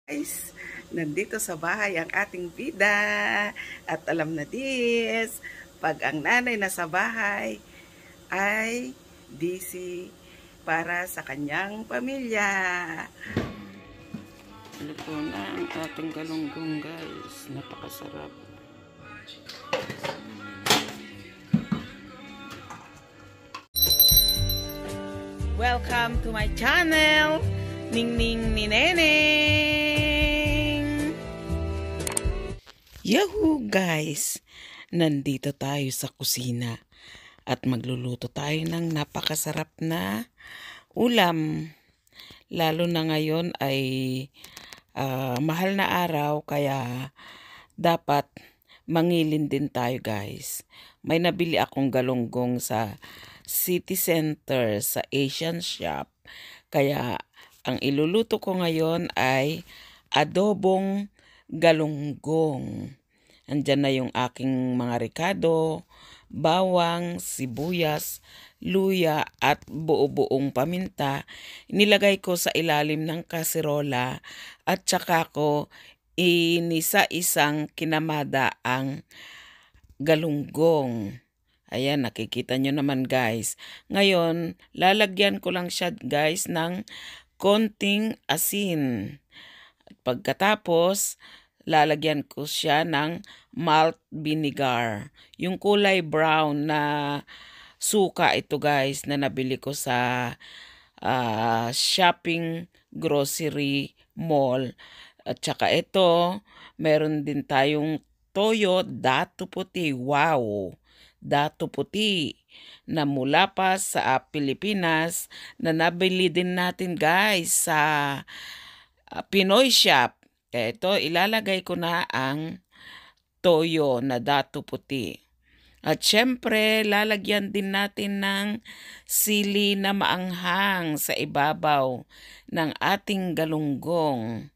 Guys, nandito sa bahay ang ating bida at alam na dis, pag ang nanay nasa bahay ay busy para sa kanyang pamilya. Luto na ang ating galunggong guys, napakasarap. Welcome to my channel, Ningning ni Neneng. Yahoo guys! Nandito tayo sa kusina at magluluto tayo ng napakasarap na ulam. Lalo na ngayon ay mahal na araw kaya dapat mangilin din tayo guys. May nabili akong galunggong sa City Center sa Asian Shop. Kaya ang iluluto ko ngayon ay adobong galunggong. Andyan na yung aking mga rekado, bawang, sibuyas, luya at buo-buong paminta. Nilagay ko sa ilalim ng kaserola at saka ko inisa-isang kinamada ang galunggong. Ayan, nakikita nyo naman guys. Ngayon, lalagyan ko lang siya guys ng konting asin. At pagkatapos, lalagyan ko siya ng malt vinegar. Yung kulay brown na suka ito guys na nabili ko sa shopping grocery mall. At saka ito, meron din tayong toyo dato puti. Wow! Dato puti na mula pa sa Pilipinas na nabili din natin guys sa Pinoy Shop. Ito, ilalagay ko na ang toyo na dato puti. At syempre, lalagyan din natin ng sili na maanghang sa ibabaw ng ating galunggong.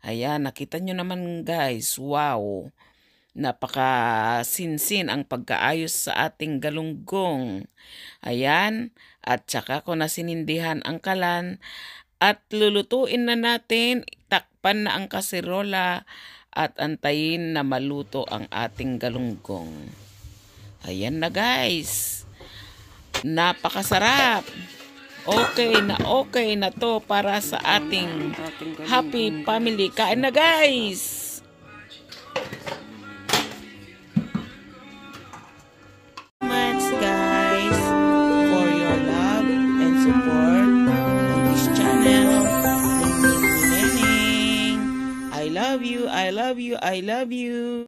Ayan, nakita nyo naman guys, wow! Napaka-sinsin ang pagkaayos sa ating galunggong. Ayan, at saka ko na sinindihan ang kalan at lulutuin na natin. Takpan na ang kaserola at antayin na maluto ang ating galunggong. Ayan na guys. Napakasarap. Okay na to para sa ating happy family. Kain na guys. I love you.